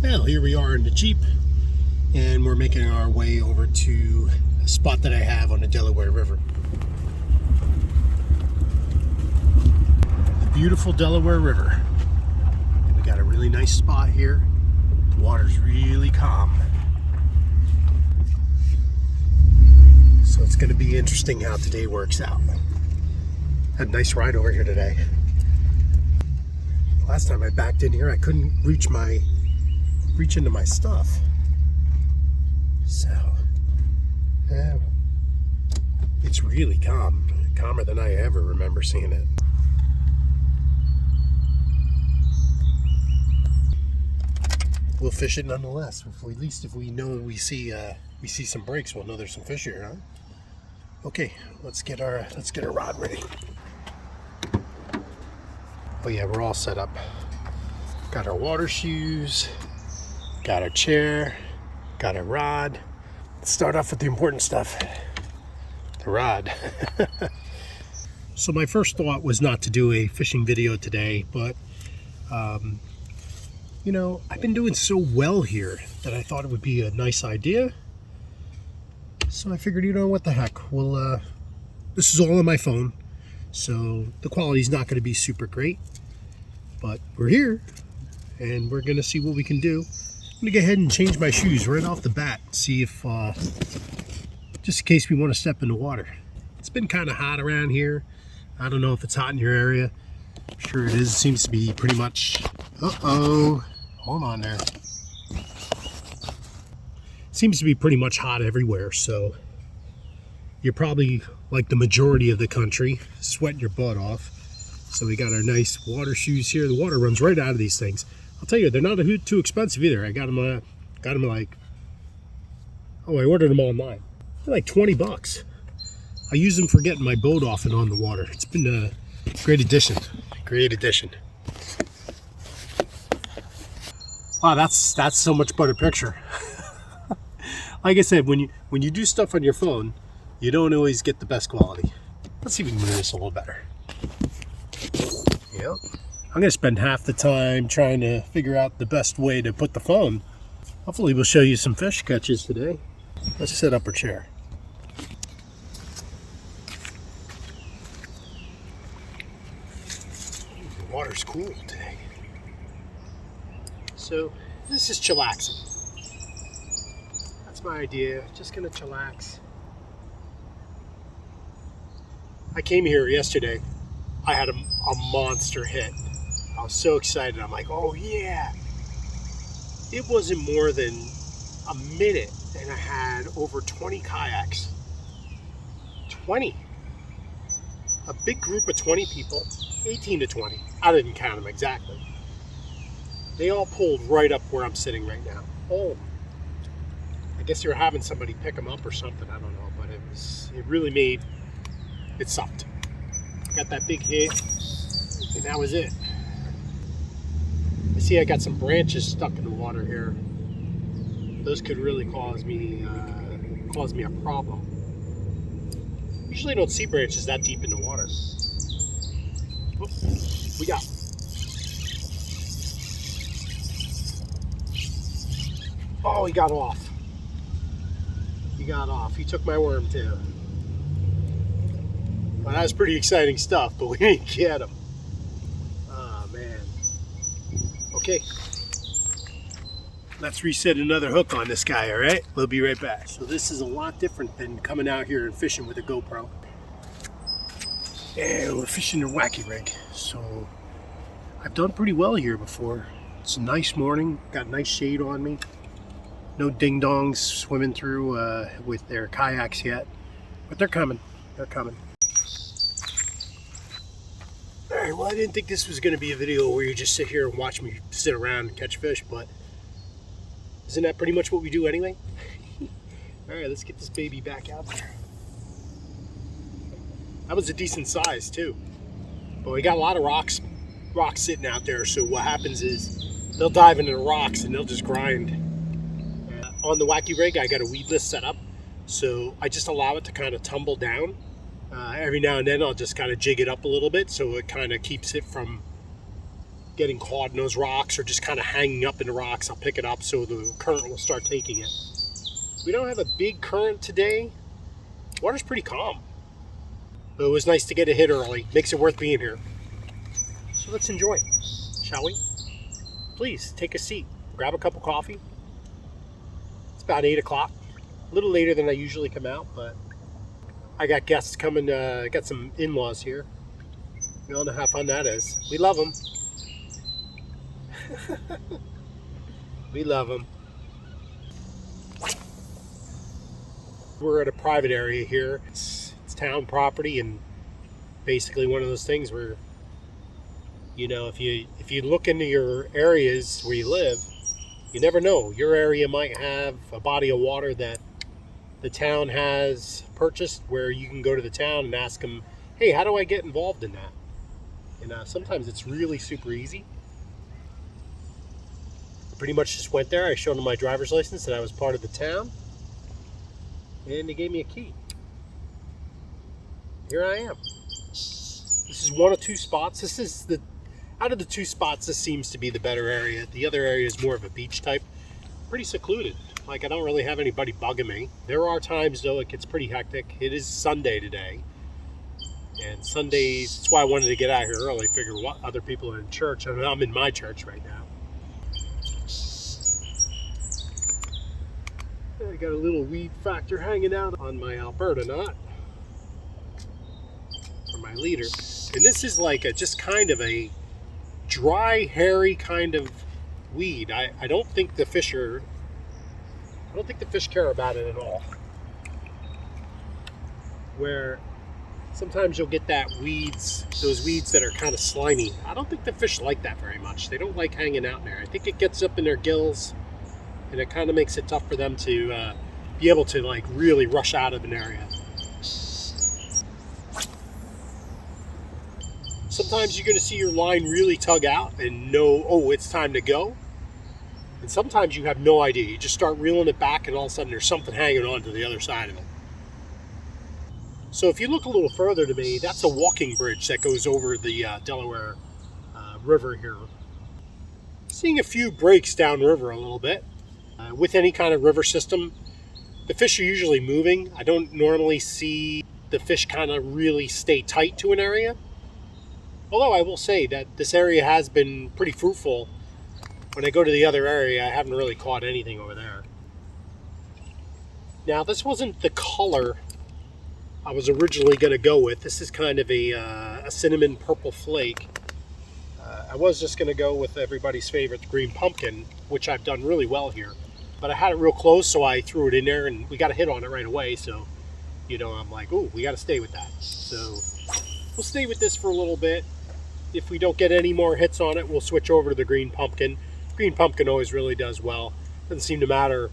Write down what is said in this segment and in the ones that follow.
Well, here we are in the Jeep, and we're making our way over to a spot that I have on the Delaware River. The beautiful Delaware River. We got a really nice spot here. The water's really calm. So it's going to be interesting how today works out. Had a nice ride over here today. Last time I backed in here, I couldn't reach into my stuff. So, yeah, it's really calm. Calmer than I ever remember seeing it. We'll fish it nonetheless. At least if we know we see some breaks, we'll know there's some fish here, huh? Okay, let's get our rod ready. Oh yeah, we're all set up. Got our water shoes, got our chair, got our rod. Let's start off with the important stuff. The rod. So my first thought was not to do a fishing video today, but you know, I've been doing so well here that I thought it would be a nice idea. So I figured, you know, what the heck, this is all on my phone, so the quality's not going to be super great, but we're here, and we're going to see what we can do. I'm going to go ahead and change my shoes right off the bat, see if, just in case we want to step in the water. It's been kind of hot around here. I don't know if it's hot in your area. I'm sure it is. It seems to be pretty much, hold on there. Seems to be pretty much hot everywhere, so you're probably, like the majority of the country, sweating your butt off. So we got our nice water shoes here. The water runs right out of these things. I'll tell you, they're not too expensive either. I got them like, I ordered them online. They're like 20 bucks. I use them for getting my boat off and on the water. It's been a great addition. Great addition. Wow, that's so much better picture. Like I said, when you do stuff on your phone, you don't always get the best quality. Let's see if we can do this a little better. Yep. I'm going to spend half the time trying to figure out the best way to put the phone. Hopefully we'll show you some fish catches today. Let's set up our chair. The water's cool today. So this is chillaxing. That's my idea. Just gonna chillax. I came here yesterday. I had a monster hit. I was so excited. I'm like, oh yeah. It wasn't more than a minute and I had over 20 kayaks. 20. A big group of 20 people, 18 to 20. I didn't count them exactly. They all pulled right up where I'm sitting right now. Oh, I guess you were having somebody pick them up or something. I don't know, but it really made it sucked. Got that big hit, and that was it. I see I got some branches stuck in the water here. Those could really cause me a problem. Usually I don't see branches that deep in the water. Oh, we got. Oh, he got off. He got off. He took my worm too. Well, that was pretty exciting stuff, but we didn't get him. Oh, man. Okay. Let's reset another hook on this guy, all right? We'll be right back. So this is a lot different than coming out here and fishing with a GoPro. And we're fishing a wacky rig. So I've done pretty well here before. It's a nice morning. Got a nice shade on me. No ding-dongs swimming through with their kayaks yet, but they're coming. They're coming. All right, well, I didn't think this was going to be a video where you just sit here and watch me sit around and catch fish, but isn't that pretty much what we do anyway? All right, let's get this baby back out there. That was a decent size too, but we got a lot of rocks sitting out there, so what happens is they'll dive into the rocks and they'll just grind. On the wacky rig, I got a weedless setup, so I just allow it to kind of tumble down. Every now and then I'll just kind of jig it up a little bit so it kind of keeps it from getting caught in those rocks or just kind of hanging up in the rocks, I'll pick it up so the current will start taking it. We don't have a big current today. Water's pretty calm. But it was nice to get a hit early. Makes it worth being here. So let's enjoy, shall we? Please take a seat. Grab a cup of coffee. It's about 8 o'clock. A little later than I usually come out, but I got guests coming. Got some in-laws here. We all know how fun that is. We love them. We love them. We're at a private area here. It's town property, and basically one of those things where, you know, if you look into your areas where you live, you never know. Your area might have a body of water that the town has purchased, where you can go to the town and ask them, hey, how do I get involved in that? And sometimes it's really super easy. Pretty much just went there. I showed them my driver's license that I was part of the town, and they gave me a key. Here I am. This is one of two spots. This is out of the two spots, this seems to be the better area. The other area is more of a beach type. Pretty secluded. Like, I don't really have anybody bugging me. There are times, though, it gets pretty hectic. It is Sunday today. And Sundays, that's why I wanted to get out here early. Figure what other people are in church. I mean, I'm in my church right now. I got a little weed factor hanging out on my Alberta knot. For my leader. And this is like just kind of a dry, hairy kind of weed. I don't think the fish care about it at all. Where sometimes you'll get those weeds that are kind of slimy. I don't think the fish like that very much. They don't like hanging out in there. I think it gets up in their gills, and it kind of makes it tough for them to be able to like really rush out of an area. Sometimes you're going to see your line really tug out and know, oh, it's time to go. And sometimes you have no idea. You just start reeling it back, and all of a sudden there's something hanging on to the other side of it. So if you look a little further to me, that's a walking bridge that goes over the Delaware River here. Seeing a few breaks downriver a little bit. With any kind of river system, the fish are usually moving. I don't normally see the fish kind of really stay tight to an area. Although I will say that this area has been pretty fruitful. When I go to the other area, I haven't really caught anything over there. Now, this wasn't the color I was originally going to go with. This is kind of a cinnamon purple flake. I was just going to go with everybody's favorite, the green pumpkin, which I've done really well here. But I had it real close, so I threw it in there, and we got a hit on it right away. So, you know, I'm like, ooh, we got to stay with that. So we'll stay with this for a little bit. If we don't get any more hits on it, we'll switch over to the green pumpkin. Green pumpkin always really does well. Doesn't seem to matter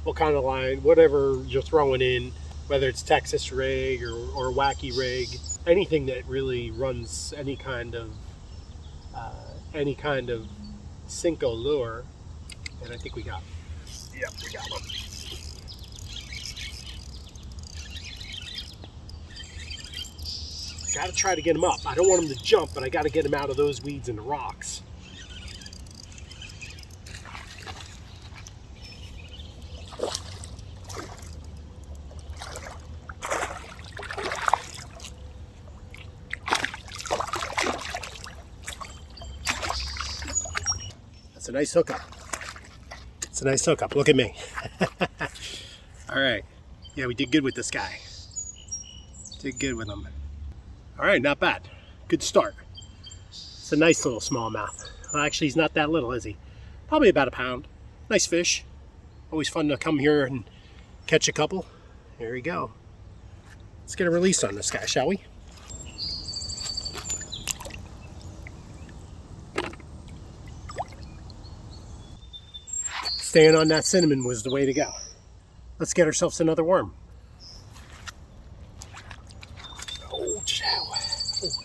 what kind of line, whatever you're throwing in, whether it's Texas rig or wacky rig, anything that really runs any kind of Cinco lure. And I think we got one. Yep, we got one. Got to try to get him up. I don't want him to jump, but I got to get him out of those weeds and the rocks. That's a nice hookup. It's a nice hookup. Look at me. All right. Yeah, we did good with this guy. Did good with him. All right, not bad. Good start. It's a nice little smallmouth. Well, actually, he's not that little, is he? Probably about a pound. Nice fish. Always fun to come here and catch a couple. There we go. Let's get a release on this guy, shall we? Staying on that cinnamon was the way to go. Let's get ourselves another worm. Oh,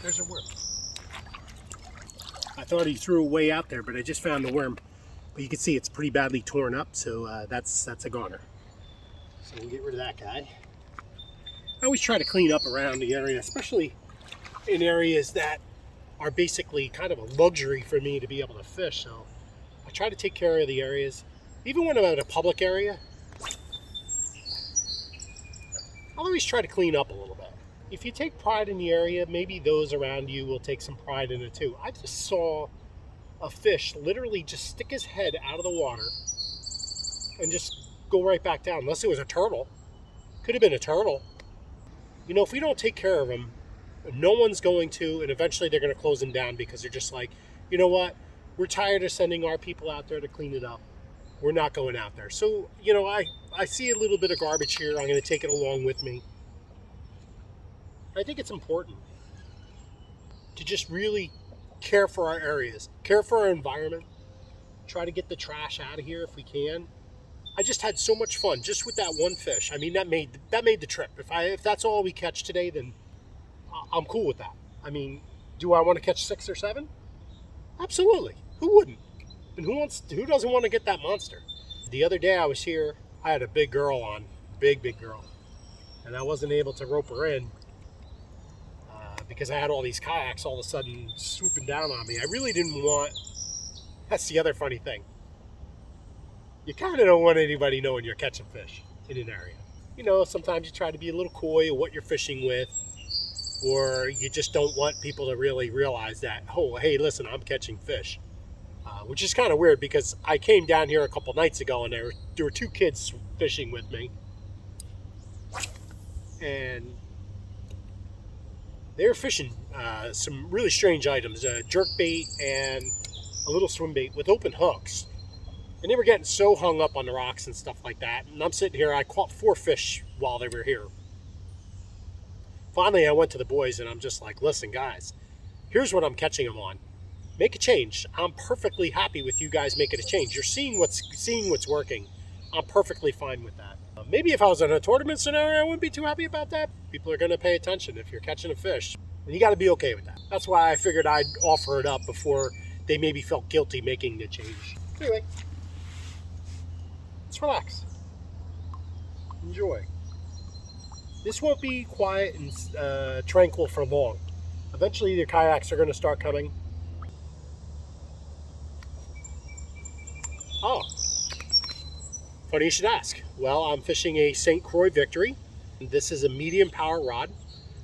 there's a worm. I thought he threw it way out there, but I just found the worm. But you can see it's pretty badly torn up, so that's a goner. So we'll get rid of that guy. I always try to clean up around the area, especially in areas that are basically kind of a luxury for me to be able to fish. So I try to take care of the areas. Even when I'm at a public area, I'll always try to clean up a little bit. If you take pride in the area, maybe those around you will take some pride in it too. I just saw a fish literally just stick his head out of the water and just go right back down, unless it was a turtle. Could have been a turtle. You know, if we don't take care of them, no one's going to, and eventually they're going to close them down because they're just like, you know what? We're tired of sending our people out there to clean it up. We're not going out there. So, you know, I see a little bit of garbage here. I'm going to take it along with me. I think it's important to just really care for our areas, care for our environment, try to get the trash out of here if we can. I just had so much fun just with that one fish. I mean, that made the trip. If that's all we catch today, then I'm cool with that. I mean, do I want to catch 6 or 7? Absolutely. Who wouldn't? And who doesn't want to get that monster? The other day I was here, I had a big girl on, big girl, and I wasn't able to rope her in because I had all these kayaks all of a sudden swooping down on me. I really didn't want. That's the other funny thing. You kind of don't want anybody knowing you're catching fish in an area. You know, sometimes you try to be a little coy of what you're fishing with, or you just don't want people to really realize that, oh, hey, listen, I'm catching fish. Which is kind of weird because I came down here a couple nights ago and there were 2 kids fishing with me. And they were fishing some really strange items, jerk bait and a little swim bait with open hooks. And they were getting so hung up on the rocks and stuff like that. And I'm sitting here, I caught 4 fish while they were here. Finally, I went to the boys and I'm just like, listen, guys, here's what I'm catching them on. Make a change. I'm perfectly happy with you guys making a change. You're seeing what's working. I'm perfectly fine with that. Maybe if I was in a tournament scenario, I wouldn't be too happy about that. People are going to pay attention if you're catching a fish. And you got to be okay with that. That's why I figured I'd offer it up before they maybe felt guilty making the change. Anyway, let's relax. Enjoy. This won't be quiet and tranquil for long. Eventually the kayaks are going to start coming. Oh, funny you should ask. Well, I'm fishing a St. Croix Victory. This is a medium power rod.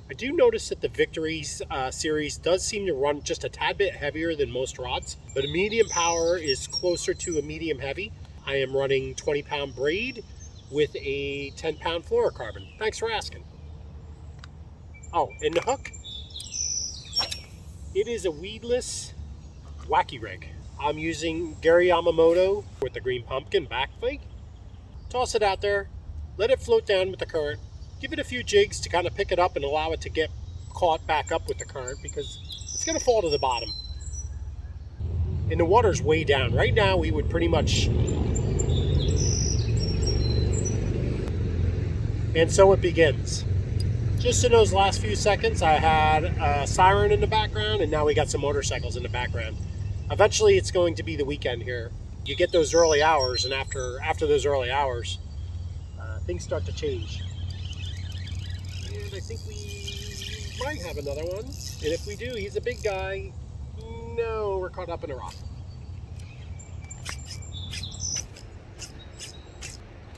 I do notice that the Victories series does seem to run just a tad bit heavier than most rods, but a medium power is closer to a medium heavy. I am running 20-pound braid with a 10-pound fluorocarbon. Thanks for asking. Oh, and the hook? It is a weedless wacky rig. I'm using Gary Yamamoto with the green pumpkin back fake. Toss it out there, let it float down with the current, give it a few jigs to kind of pick it up and allow it to get caught back up with the current because it's going to fall to the bottom. And the water's way down. Right now we would pretty much... And so it begins. Just in those last few seconds I had a siren in the background and now we got some motorcycles in the background. Eventually it's going to be the weekend here. You get those early hours, and after those early hours, things start to change. And I think we might have another one. And if we do, he's a big guy. No, we're caught up in a rock.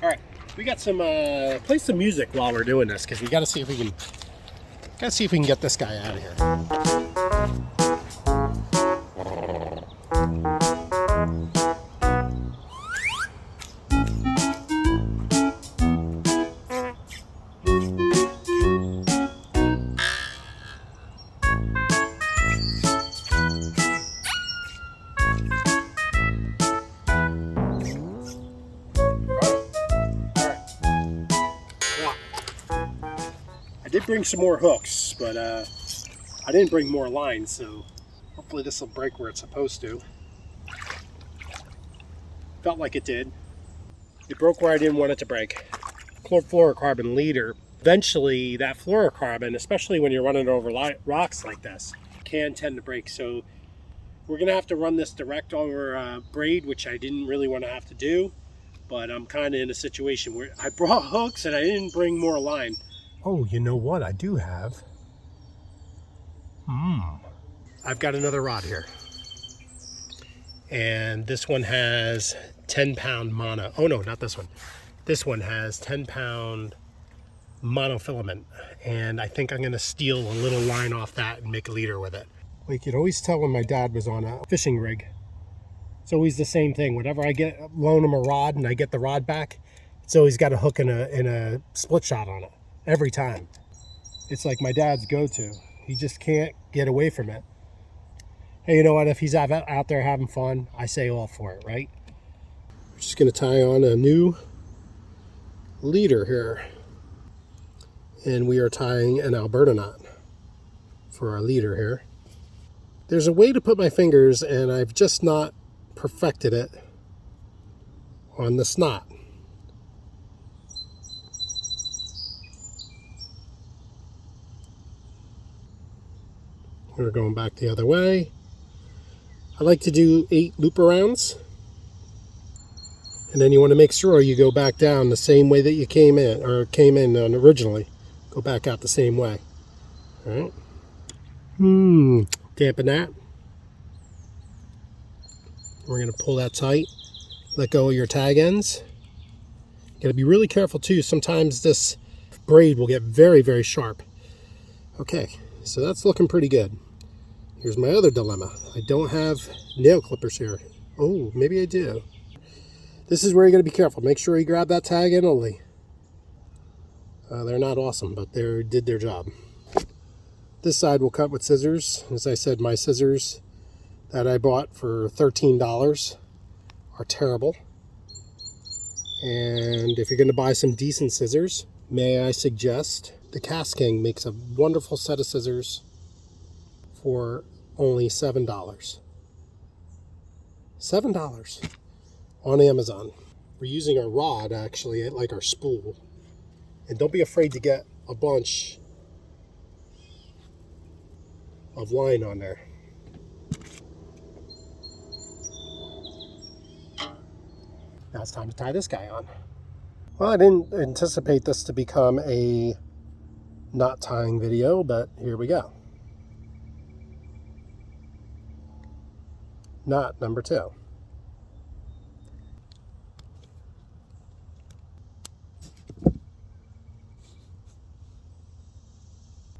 All right, we got some play some music while we're doing this because we got to see if we can get this guy out of here. I did bring some more hooks, but I didn't bring more lines, so hopefully this will break where it's supposed to. Felt like it did. It broke where I didn't want it to break. Fluorocarbon leader. Eventually, that fluorocarbon, especially when you're running over rocks like this, can tend to break. So we're going to have to run this direct over braid, which I didn't really want to have to do. But I'm kind of in a situation where I brought hooks and I didn't bring more line. Oh, you know what I do have? I I've got another rod here. And this one has 10-pound mono. Oh no, not this one. This one has 10-pound monofilament. And I think I'm gonna steal a little line off that and make a leader with it. Well, you could always tell when my dad was on a fishing rig. It's always the same thing. Whenever I loan him a rod and I get the rod back, it's always got a hook and a split shot on it. Every time. It's like my dad's go-to. He just can't get away from it. Hey, you know what? If he's out there having fun, I say all for it, right? We're just going to tie on a new leader here. And we are tying an Alberta knot for our leader here. There's a way to put my fingers, and I've just not perfected it on this knot. We're going back the other way. I like to do 8 loop arounds. And then you want to make sure you go back down the same way that you came in originally. Go back out the same way. All right. Dampen that. We're going to pull that tight. Let go of your tag ends. You got to be really careful too. Sometimes this braid will get very, very sharp. Okay, so that's looking pretty good. Here's my other dilemma. I don't have nail clippers here. Oh, maybe I do. This is where you got to be careful. Make sure you grab that tag end only. They're not awesome, but they did their job. This side will cut with scissors. As I said, my scissors that I bought for $13 are terrible. And if you're going to buy some decent scissors, may I suggest the Cast King makes a wonderful set of scissors for only $7. $7 on Amazon. We're using our rod actually like our spool. And don't be afraid to get a bunch of line on there. Now it's time to tie this guy on. Well, I didn't anticipate this to become a knot tying video, but here we go. Knot number 2.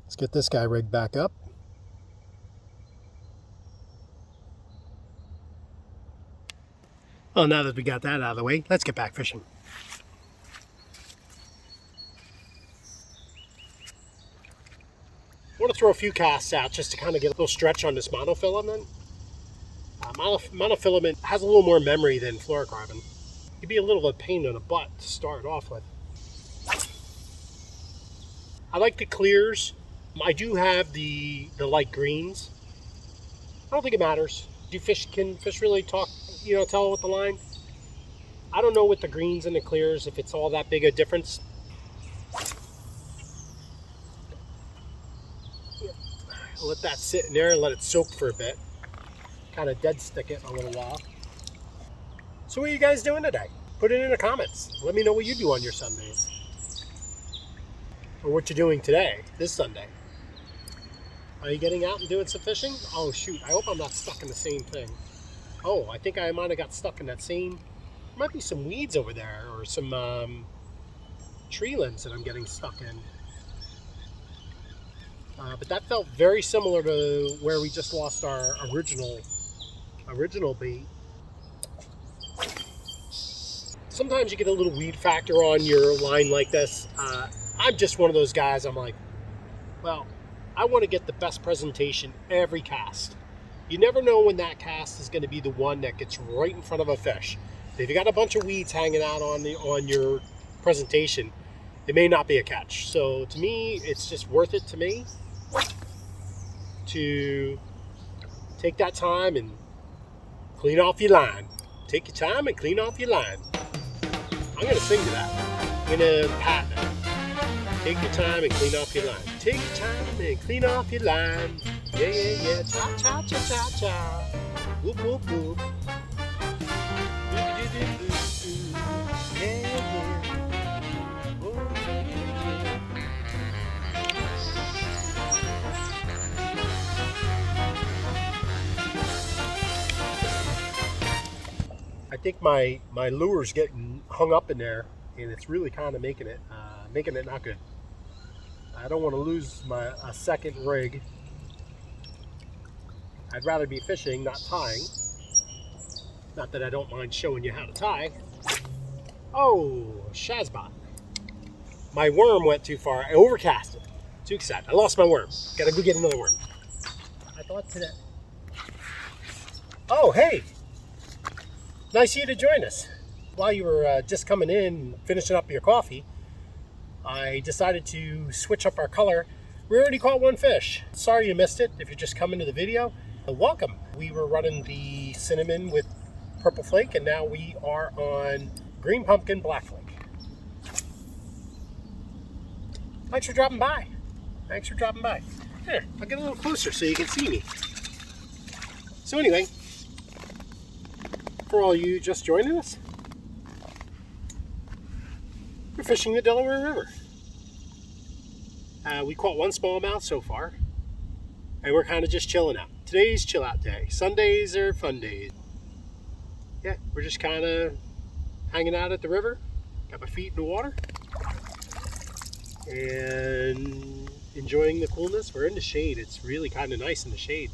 Let's get this guy rigged back up. Well, now that we got that out of the way, let's get back fishing. I want to throw a few casts out just to kind of get a little stretch on this monofilament. Monofilament has a little more memory than fluorocarbon. It can be a little of a pain in the butt to start off with. I like the clears. I do have the light greens. I don't think it matters. Can fish really talk, tell with the line? I don't know with the greens and the clears if it's all that big a difference. I'll let that sit in there and let it soak for a bit. Kind of dead stick it a little while. So what are you guys doing today? Put it in the comments. Let me know what you do on your Sundays. Or what you're doing today, this Sunday. Are you getting out and doing some fishing? Oh shoot, I hope I'm not stuck in the same thing. Oh, I think I might have got stuck in that same, there might be some weeds over there or some tree limbs that I'm getting stuck in. But that felt very similar to where we just lost our original bait. Sometimes you get a little weed factor on your line like this. I'm just one of those guys, I'm like, well, I want to get the best presentation every cast. You never know when that cast is going to be the one that gets right in front of a fish. If you got a bunch of weeds hanging out on your presentation, it may not be a catch. So to me, it's just worth it to me to take that time and clean off your line. Take your time and clean off your line. I'm going to sing to that. I'm going to patent it. Take your time and clean off your line. Take your time and clean off your line. Yeah, yeah, yeah. Cha, cha, cha, cha, cha. Whoop, whoop, whoop. Yeah, yeah. Oh, yeah. I think my lure's getting hung up in there, and it's really kind of making it not good. I don't want to lose a second rig. I'd rather be fishing, not tying. Not that I don't mind showing you how to tie. Oh, Shazbot. My worm went too far. I overcast it. Too excited. I lost my worm. Gotta go get another worm. I thought today. Oh, hey. Nice of you to join us. While you were just coming in, finishing up your coffee, I decided to switch up our color. We already caught one fish. Sorry you missed it. If you're just coming to the video, welcome. We were running the cinnamon with purple flake, and now we are on green pumpkin black flake. Thanks for dropping by. Here, I'll get a little closer so you can see me. So anyway, for all you just joining us, we're fishing the Delaware River. We caught one smallmouth so far, and we're kind of just chilling out. Today's chill out day. Sundays are fun days. Yeah, we're just kind of hanging out at the river. Got my feet in the water and enjoying the coolness. We're in the shade. It's really kind of nice in the shade.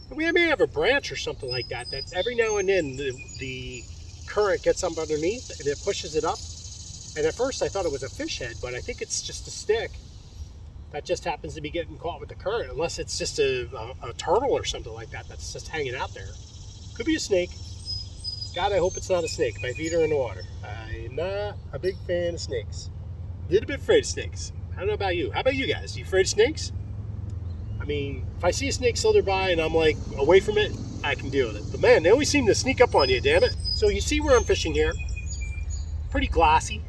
We may have a branch or something like that every now and then the current gets up underneath and it pushes it up. And at first I thought it was a fish head, but I think it's just a stick that just happens to be getting caught with the current, unless it's just a turtle or something like that that's just hanging out there. Could be a snake. God, I hope it's not a snake. My feet are in the water. I'm not a big fan of snakes. A little bit afraid of snakes. I don't know about you. How about you guys? You afraid of snakes? I mean, if I see a snake slither by and I'm like away from it, I can deal with it. But man, they always seem to sneak up on you, damn it. So you see where I'm fishing here. Pretty glassy.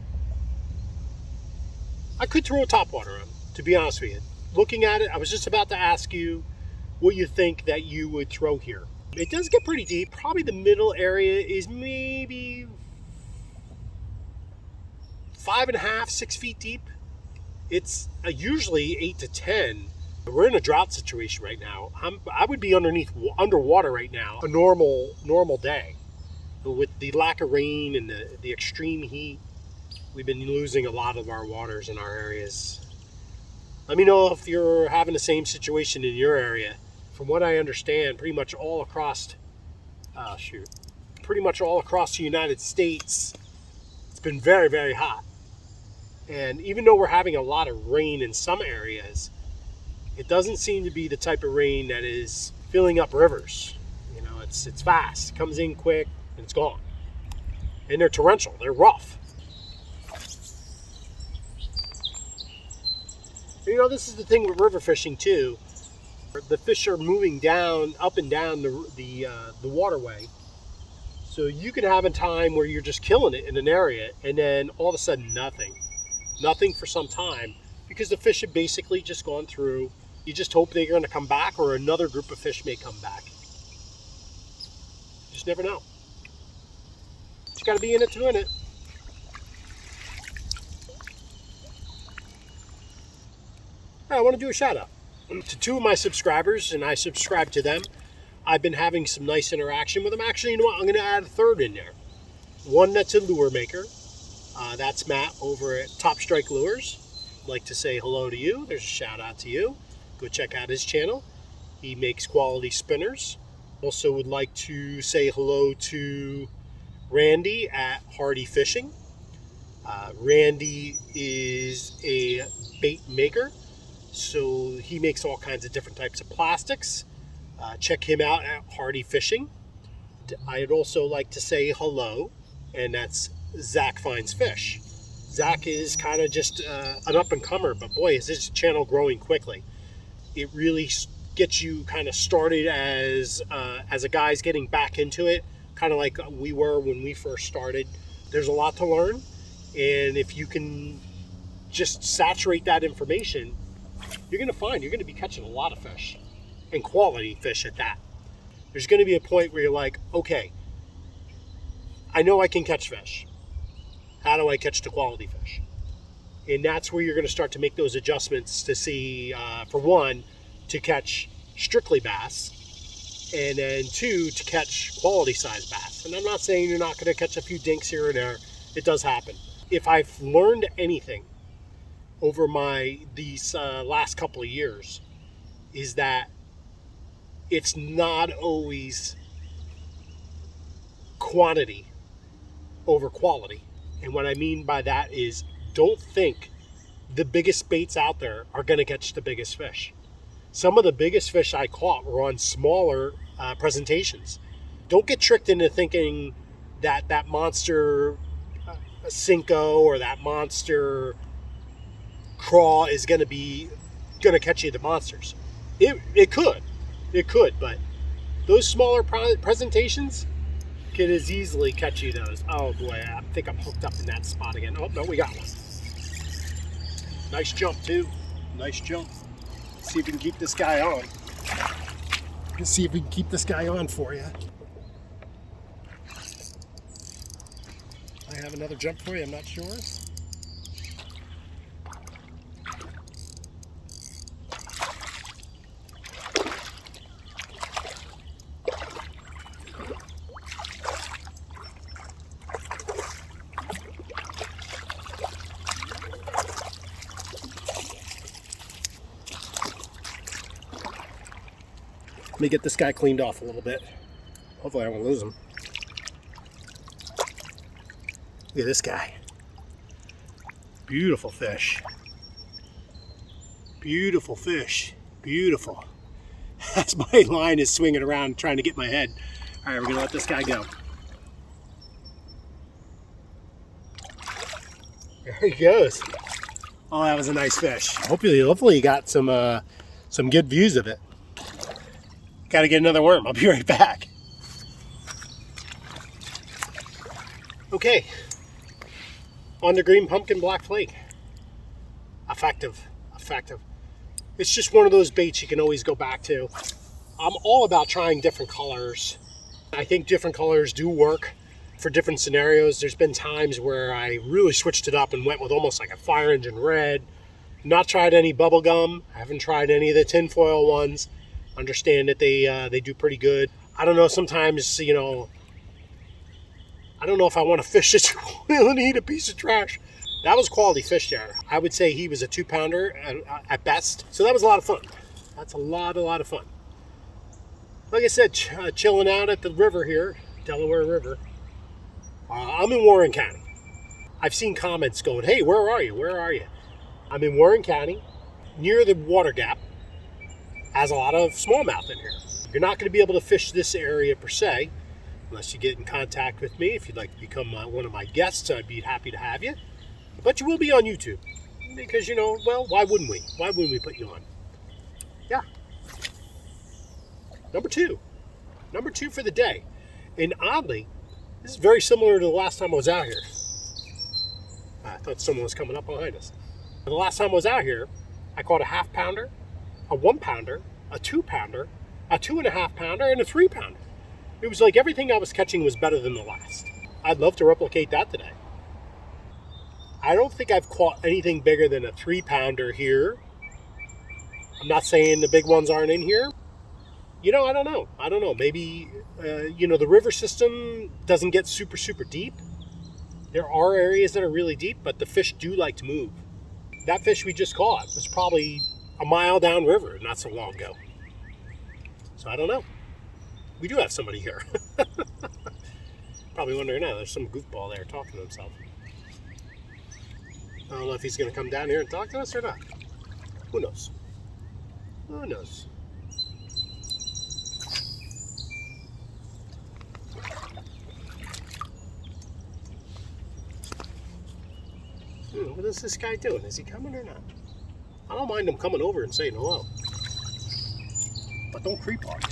I could throw a topwater on, to be honest with you. Looking at it, I was just about to ask you what you think that you would throw here. It does get pretty deep. Probably the middle area is maybe 5.5, 6 feet deep. It's usually 8 to 10. We're in a drought situation right now. I would be underwater right now. A normal day, but with the lack of rain and the extreme heat, we've been losing a lot of our waters in our areas. Let me know if you're having the same situation in your area. From what I understand, pretty much all across the United States, it's been very, very hot. And even though we're having a lot of rain in some areas, it doesn't seem to be the type of rain that is filling up rivers. You know, it's fast. It comes in quick and it's gone. And they're torrential. They're rough. You know, this is the thing with river fishing too. The fish are moving up and down the waterway. So you can have a time where you're just killing it in an area, and then all of a sudden nothing for some time, because the fish have basically just gone through. You just hope they're going to come back, or another group of fish may come back. You just never know. You got to be in it to win it. I want to do a shout out to two of my subscribers, and I subscribe to them. I've been having some nice interaction with them. Actually, you know what? I'm going to add a third in there. One that's a lure maker. That's Matt over at Top Strike Lures. I'd like to say hello to you. There's a shout out to you. Go check out his channel. He makes quality spinners. Also would like to say hello to Randy at Hardy Fishing. Randy is a bait maker. So he makes all kinds of different types of plastics. Check him out at Hardy Fishing. I'd also like to say hello, and that's Zack Finds Fish. Zack is kind of just an up-and-comer, but boy, is his channel growing quickly. It really gets you kind of started as a guy's getting back into it, kind of like we were when we first started. There's a lot to learn, and if you can just saturate that information, you're going to be catching a lot of fish, and quality fish at that. There's going to be a point where you're like, okay, I know I can catch fish. How do I catch the quality fish? And that's where you're going to start to make those adjustments to see, for one, to catch strictly bass, and then 2, to catch quality size bass. And I'm not saying you're not going to catch a few dinks here and there. It does happen. If I've learned anything over these last couple of years, is that it's not always quantity over quality. And what I mean by that is, don't think the biggest baits out there are going to catch the biggest fish. Some of the biggest fish I caught were on smaller presentations. Don't get tricked into thinking that that monster Cinco or that monster craw is going to catch you the monsters. It could, but those smaller presentations could as easily catch you those. Oh boy, I think I'm hooked up in that spot again. Oh no, we got one. Nice jump too. Nice jump. Let's see if we can keep this guy on. Let's see if we can keep this guy on for you. I have another jump for you, I'm not sure. Let me get this guy cleaned off a little bit. Hopefully I won't lose him. Look at this guy. Beautiful fish. Beautiful fish. Beautiful. As my line is swinging around trying to get my head. All right, we're gonna let this guy go. There he goes. Oh, that was a nice fish. Hopefully you got some good views of it. Got to get another worm. I'll be right back. Okay. On the green pumpkin black flake. Effective. It's just one of those baits you can always go back to. I'm all about trying different colors. I think different colors do work for different scenarios. There's been times where I really switched it up and went with almost like a fire engine red. Not tried any bubble gum. I haven't tried any of the tinfoil ones. Understand that they do pretty good. I don't know, sometimes, I don't know if I want to fish this and eat a piece of trash. That was quality fish there. I would say he was a 2-pounder at best. So that was a lot of fun. That's a lot of fun. Like I said, chilling out at the river here, Delaware River. I'm in Warren County. I've seen comments going, hey, where are you? I'm in Warren County, near the water gap. Has a lot of smallmouth in here. You're not going to be able to fish this area per se, unless you get in contact with me. If you'd like to become one of my guests, I'd be happy to have you. But you will be on YouTube, because, why wouldn't we? Why wouldn't we put you on? Yeah. Number two for the day. And oddly, this is very similar to the last time I was out here. I thought someone was coming up behind us. The last time I was out here, I caught a 1/2 pounder, a 1 pounder, a 2 pounder, a 2.5 pounder, and a 3 pounder. It was like everything I was catching was better than the last. I'd love to replicate that today. I don't think I've caught anything bigger than a 3 pounder here. I'm not saying the big ones aren't in here. I don't know. Maybe, the river system doesn't get super, super deep. There are areas that are really deep, but the fish do like to move. That fish we just caught was probably a mile downriver not so long ago. So I don't know. We do have somebody here. Probably wondering now, there's some goofball there talking to himself. I don't know if he's going to come down here and talk to us or not. Who knows? Who knows? What is this guy doing? Is he coming or not? I don't mind him coming over and saying hello. But don't creep on me.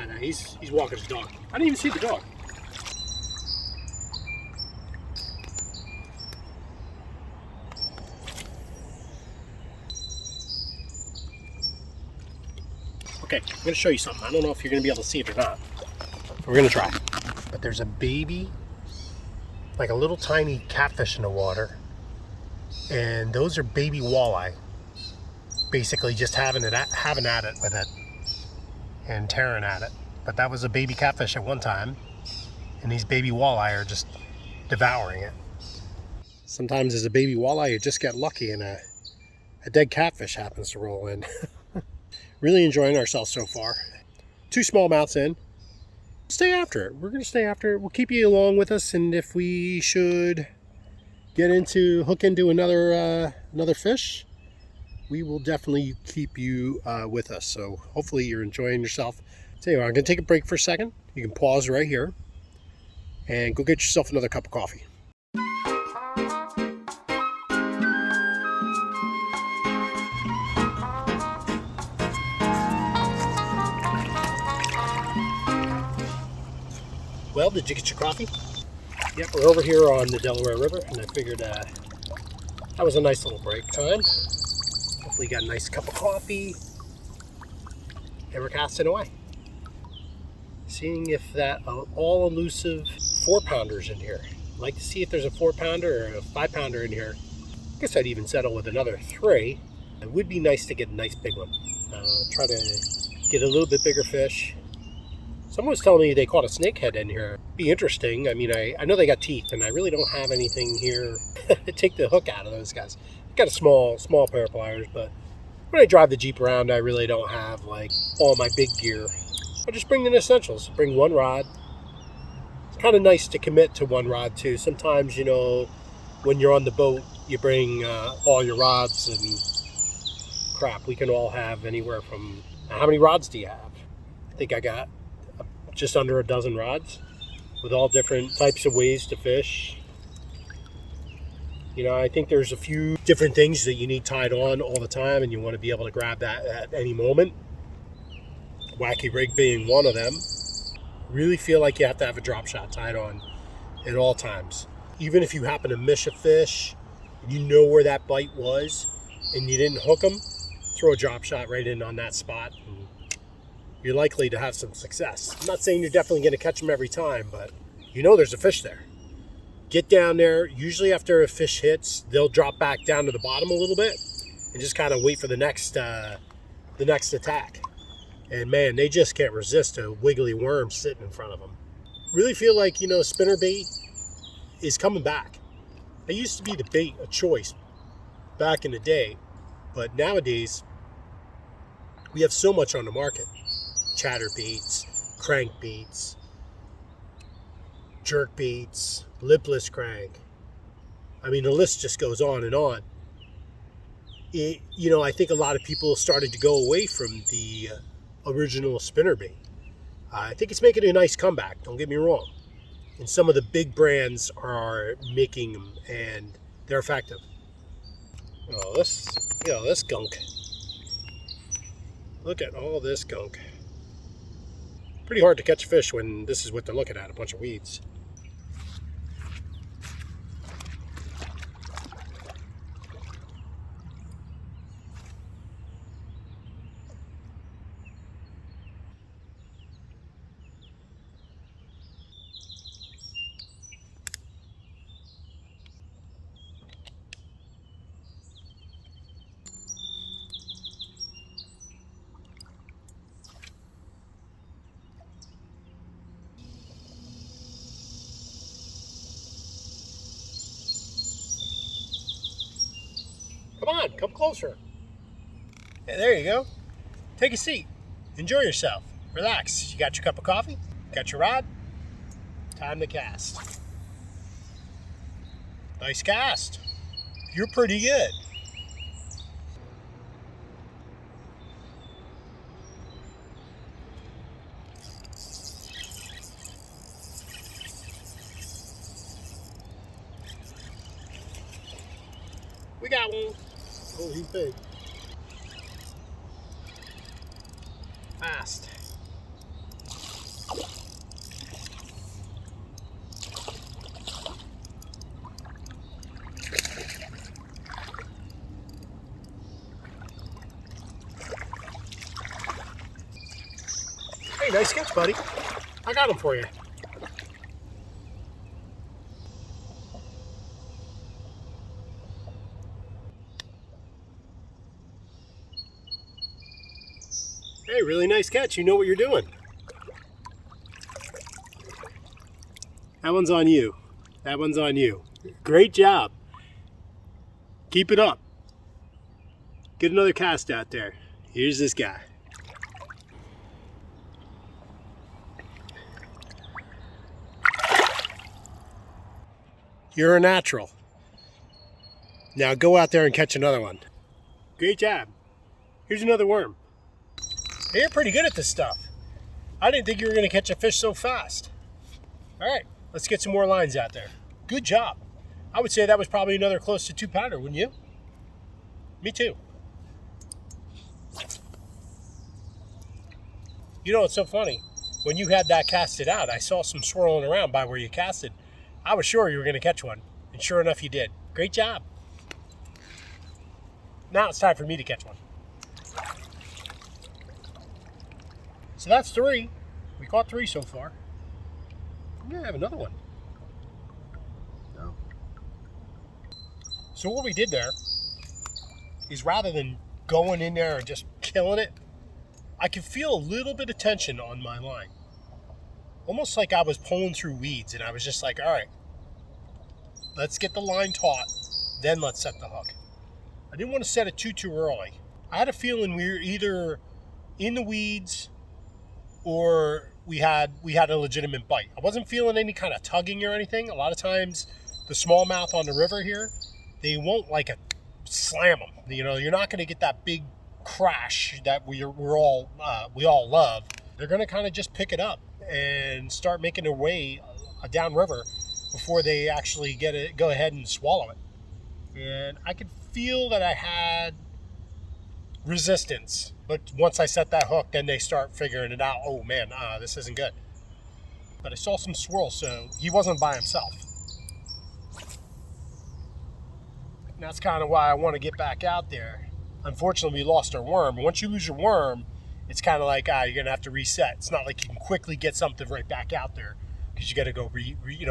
No, he's walking his dog. I didn't even see the dog. Okay, I'm going to show you something. I don't know if you're going to be able to see it or not. We're going to try. But there's a baby, like a little tiny catfish in the water. And those are baby walleye. Basically just having at it with it. and tearing at it. But that was a baby catfish at one time, and these baby walleye are just devouring it. Sometimes as a baby walleye, you just get lucky and a dead catfish happens to roll in. Really enjoying ourselves so far. 2 smallmouths in. Stay after it. We're going to stay after it. We'll keep you along with us, and if we should hook into another fish, we will definitely keep you with us. So hopefully you're enjoying yourself. So anyway, I'm going to take a break for a second. You can pause right here and go get yourself another cup of coffee. Well, did you get your coffee? Yep, we're over here on the Delaware River, and I figured that was a nice little break time. Hopefully you got a nice cup of coffee, and we're casting away. Seeing if that all-elusive 4-pounder's in here. I'd like to see if there's a 4-pounder or a 5-pounder in here. I guess I'd even settle with another 3. It would be nice to get a nice big one. Try to get a little bit bigger fish. Someone was telling me they caught a snakehead in here. Be interesting. I mean, I know they got teeth, and I really don't have anything here to take the hook out of those guys. I've got a small pair of pliers, but when I drive the Jeep around, I really don't have like all my big gear. I just bring the essentials. Bring one rod. It's kind of nice to commit to one rod too. Sometimes, when you're on the boat, you bring all your rods and crap. We can all have anywhere from, how many rods do you have? I think I got just under a dozen rods with all different types of ways to fish. I think there's a few different things that you need tied on all the time, and you want to be able to grab that at any moment. Wacky rig being one of them. Really feel like you have to have a drop shot tied on at all times. Even if you happen to miss a fish, and you know where that bite was, and you didn't hook them, throw a drop shot right in on that spot, and you're likely to have some success. I'm not saying you're definitely going to catch them every time, but there's a fish there. Get down there. Usually after a fish hits, they'll drop back down to the bottom a little bit and just kind of wait for the next attack. And man, they just can't resist a wiggly worm sitting in front of them. Really feel like, spinnerbait is coming back. It used to be the bait of choice back in the day, but nowadays we have so much on the market. Chatter baits, crank baits, jerk baits, lipless crank. I mean, the list just goes on and on. I think a lot of people started to go away from the original spinnerbait. I think it's making a nice comeback, don't get me wrong. And some of the big brands are making them, and they're effective. Oh, this gunk. Look at all this gunk. Pretty hard to catch fish when this is what they're looking at, a bunch of weeds. Come on, come closer. Yeah, there you go. Take a seat. Enjoy yourself. Relax. You got your cup of coffee? Got your rod? Time to cast. Nice cast. You're pretty good. We got one. Oh, he's big. Fast. Hey, nice catch, buddy. I got him for you. Hey, really nice catch. You know what you're doing. That one's on you. That one's on you. Great job. Keep it up. Get another cast out there. Here's this guy. You're a natural. Now go out there and catch another one. Great job. Here's another worm. Hey, you're pretty good at this stuff. I didn't think you were going to catch a fish so fast. All right, let's get some more lines out there. Good job. I would say that was probably another close to 2-pounder, wouldn't you? Me too. You know, it's so funny. When you had that casted out, I saw some swirling around by where you casted. I was sure you were going to catch one, and sure enough, you did. Great job. Now it's time for me to catch one. So that's 3. We caught 3 so far. I'm going to have another one. No. So what we did there is rather than going in there and just killing it, I could feel a little bit of tension on my line. Almost like I was pulling through weeds, and I was just like, all right, let's get the line taut, then let's set the hook. I didn't want to set it too early. I had a feeling we were either in the weeds or we had a legitimate bite. I wasn't feeling any kind of tugging or anything. A lot of times the smallmouth on the river here, they won't like a slam them. You know, you're not going to get that big crash that we all love. They're going to kind of just pick it up and start making their way downriver before they actually go ahead and swallow it. And I could feel that I had resistance, but once I set that hook, then they start figuring it out. Oh man, this isn't good. But I saw some swirl, so he wasn't by himself. And that's kind of why I want to get back out there. Unfortunately, we lost our worm. Once you lose your worm, it's kind of like, you're going to have to reset. It's not like you can quickly get something right back out there because you got to go,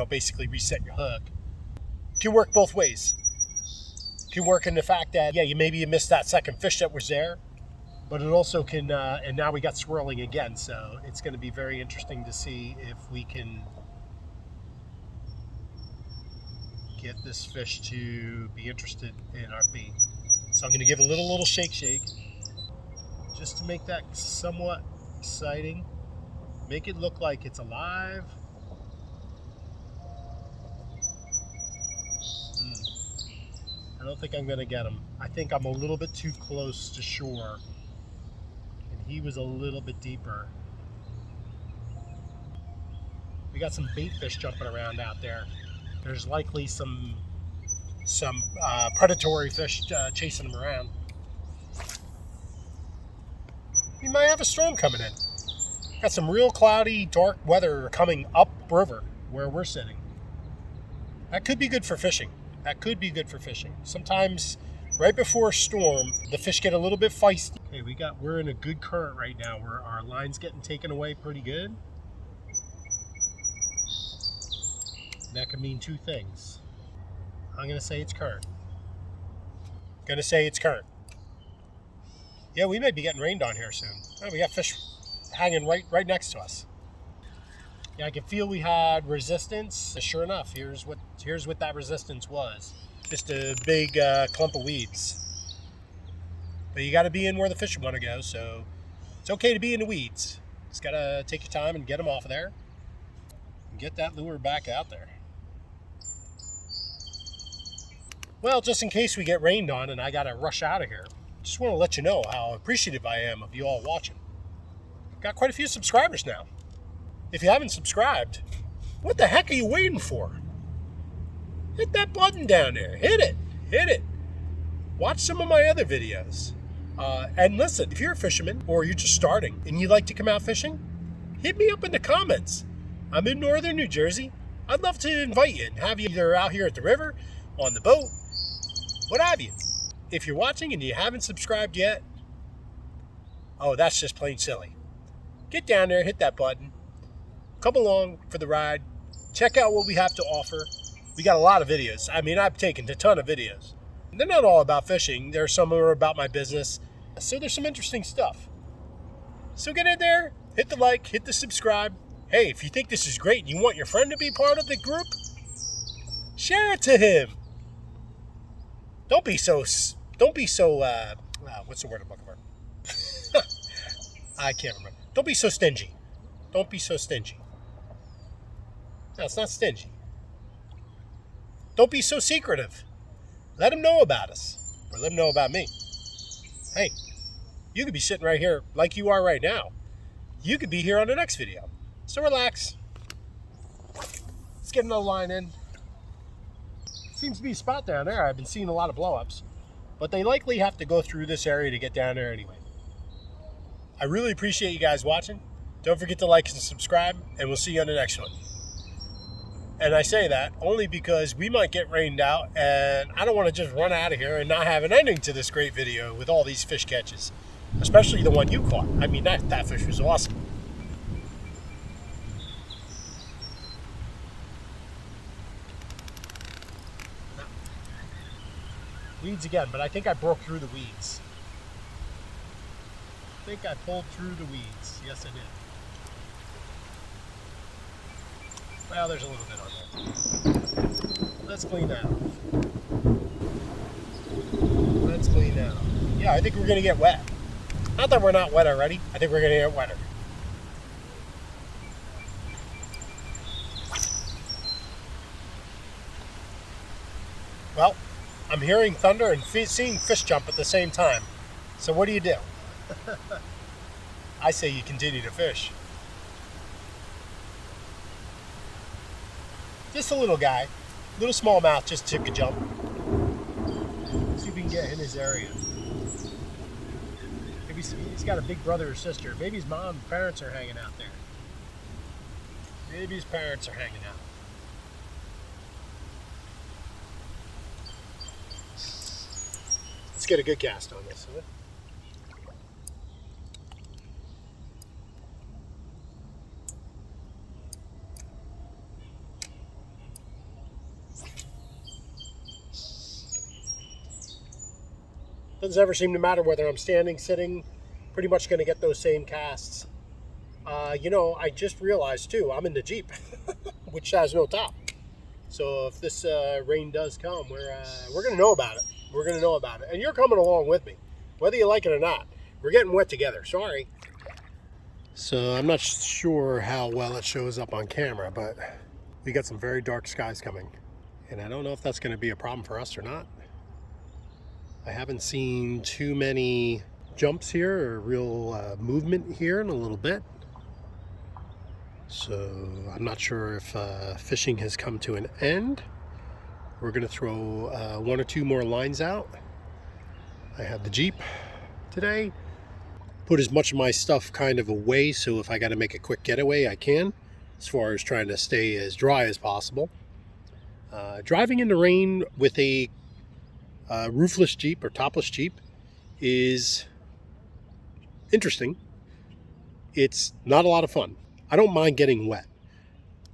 basically reset your hook. It can work both ways. It can work in the fact that, you missed that second fish that was there, but it also can, and now we got swirling again. So it's going to be very interesting to see if we can get this fish to be interested in our bait. So I'm going to give a little shake, just to make that somewhat exciting. Make it look like it's alive. I don't think I'm going to get him. I think I'm a little bit too close to shore, and he was a little bit deeper. We got some bait fish jumping around out there. There's likely some predatory fish chasing them around. We might have a storm coming in. Got some real cloudy, dark weather coming upriver where we're sitting. That could be good for fishing. Sometimes right before a storm, the fish get a little bit feisty. Okay, we're in a good current right now where our line's getting taken away pretty good. And that could mean 2 things. I'm going to say it's current. Yeah, we may be getting rained on here soon. Oh, we got fish hanging right next to us. Yeah, I can feel we had resistance. Sure enough, here's what that resistance was. Just a big clump of weeds. But you got to be in where the fish want to go, so it's okay to be in the weeds. Just got to take your time and get them off of there and get that lure back out there. Well, just in case we get rained on and I got to rush out of here, just want to let you know how appreciative I am of you all watching. Got quite a few subscribers now. If you haven't subscribed, what the heck are you waiting for? Hit that button down there. Hit it. Watch some of my other videos. And listen, if you're a fisherman or you're just starting and you like to come out fishing, hit me up in the comments. I'm in northern New Jersey. I'd love to invite you and have you either out here at the river, on the boat, what have you. If you're watching and you haven't subscribed yet, oh, that's just plain silly. Get down there, hit that button. Come along for the ride. Check out what we have to offer. We got a lot of videos. I mean, I've taken a ton of videos. They're not all about fishing. There's some that are about my business. So there's some interesting stuff. So get in there, hit the like, hit the subscribe. Hey, if you think this is great and you want your friend to be part of the group, share it to him. Don't be so, what's the word I'm looking for? I can't remember. Don't be so stingy. Don't be so stingy. No, it's not stingy. Don't be so secretive. Let them know about us, or let them know about me. Hey, you could be sitting right here like you are right now. You could be here on the next video. So relax. Let's get another line in. Seems to be a spot down there. I've been seeing a lot of blow-ups, but they likely have to go through this area to get down there anyway. I really appreciate you guys watching. Don't forget to like and subscribe, and we'll see you on the next one. And I say that only because we might get rained out, and I don't want to just run out of here and not have an ending to this great video with all these fish catches, especially the one you caught. I mean, that fish was awesome. Weeds again, but I think I broke through the weeds. I think I pulled through the weeds. Yes, I did. Well, there's a little bit on there. Let's clean that off. Let's clean that off. Yeah, I think we're going to get wet. Not that we're not wet already. I think we're going to get wetter. Well, I'm hearing thunder and seeing fish jump at the same time. So what do? I say you continue to fish. Just a little guy, little smallmouth, just took a jump. See if we can get in his area. Maybe he's got a big brother or sister. Maybe his mom and parents are hanging out there. Maybe his parents are hanging out. Let's get a good cast on this, huh? Doesn't ever seem to matter whether I'm standing, sitting, pretty much going to get those same casts. You know, I just realized too, I'm in the Jeep, which has no top. So if this rain does come, we're going to know about it. We're going to know about it. And you're coming along with me, whether you like it or not. We're getting wet together. Sorry. So I'm not sure how well it shows up on camera, but we got some very dark skies coming. And I don't know if that's going to be a problem for us or not. I haven't seen too many jumps here or real movement here in a little bit. So I'm not sure if fishing has come to an end. We're going to throw one or two more lines out. I have the Jeep today. Put as much of my stuff kind of away, so if I got to make a quick getaway, I can, as far as trying to stay as dry as possible. Driving in the rain with a roofless Jeep or topless Jeep is interesting. It's not a lot of fun. I don't mind getting wet,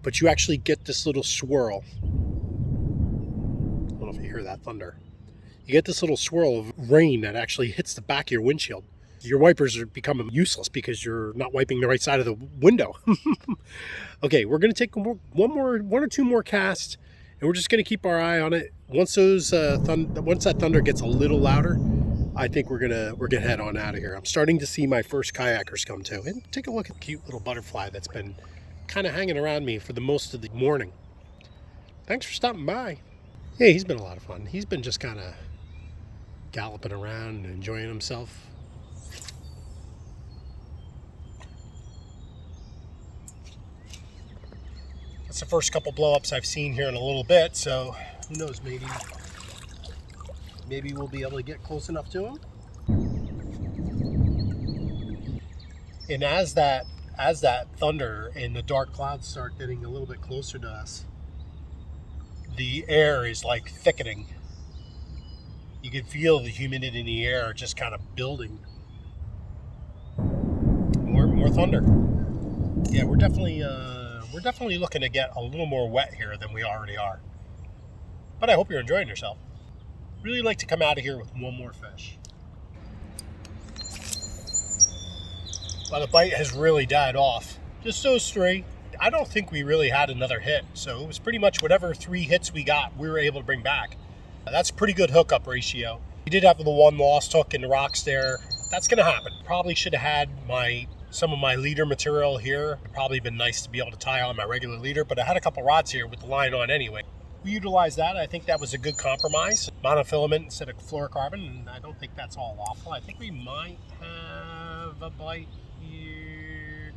but you actually get this little swirl. I don't know if you hear that thunder. You get this little swirl of rain that actually hits the back of your windshield. Your wipers are becoming useless because you're not wiping the right side of the window. Okay, we're going to take one or two more casts, and we're just going to keep our eye on it. Once that thunder gets a little louder, I think we're gonna head on out of here. I'm starting to see my first kayakers come too. And take a look at the cute little butterfly that's been kind of hanging around me for the most of the morning. Thanks for stopping by. Yeah, he's been a lot of fun. He's been just kind of galloping around and enjoying himself. That's the first couple blow-ups I've seen here in a little bit, so who knows, maybe we'll be able to get close enough to him. And as that thunder and the dark clouds start getting a little bit closer to us, the air is like thickening. You can feel the humidity in the air just kind of building. More thunder. Yeah, we're definitely looking to get a little more wet here than we already are. But I hope you're enjoying yourself. Really like to come out of here with one more fish. Well, the bite has really died off. Just those three. I don't think we really had another hit, so it was pretty much whatever 3 hits we got, we were able to bring back. That's a pretty good hookup ratio. We did have the one lost hook in the rocks there. That's going to happen. Probably should have had some of my leader material here. It'd probably been nice to be able to tie on my regular leader, but I had a couple rods here with the line on anyway. We utilized that. I think that was a good compromise. Monofilament instead of fluorocarbon, and I don't think that's all awful. I think we might have a bite here.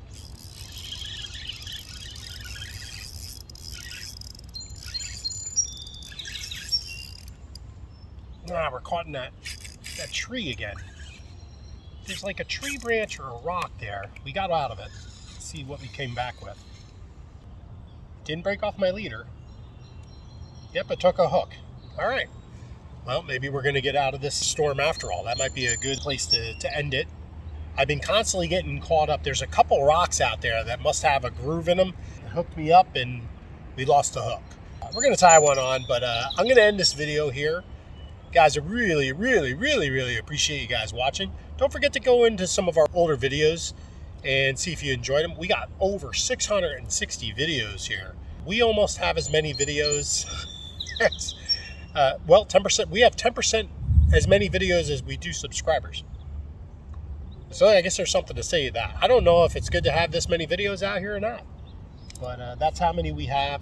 We're caught in that tree again. There's like a tree branch or a rock there. We got out of it. Let's see what we came back with. Didn't break off my leader. Yep, it took a hook. All right. Well, maybe we're going to get out of this storm after all. That might be a good place to end it. I've been constantly getting caught up. There's a couple rocks out there that must have a groove in them. It hooked me up and we lost the hook. We're going to tie one on, but I'm going to end this video here. Guys, I really, really, really, really appreciate you guys watching. Don't forget to go into some of our older videos and see if you enjoyed them. We got over 660 videos here. We almost have as many videos as, 10%. We have 10% as many videos as we do subscribers. So I guess there's something to say to that. I don't know if it's good to have this many videos out here or not, but that's how many we have.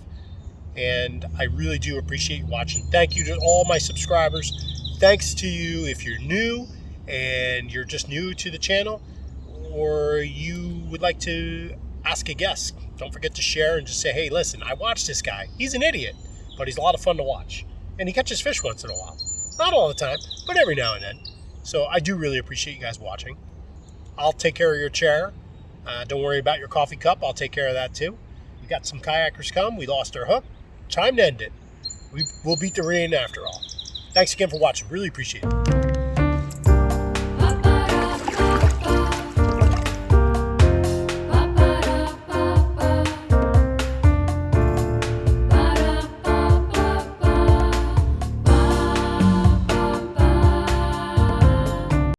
And I really do appreciate you watching. Thank you to all my subscribers. Thanks to you if you're new and you're just new to the channel, or you would like to ask a guest. Don't forget to share and just say, hey, listen, I watched this guy. He's an idiot, but he's a lot of fun to watch. And he catches fish once in a while. Not all the time, but every now and then. So I do really appreciate you guys watching. I'll take care of your chair. Don't worry about your coffee cup. I'll take care of that too. We got some kayakers come. We lost our hook. Time to end it. We'll beat the rain after all. Thanks again for watching. Really appreciate it.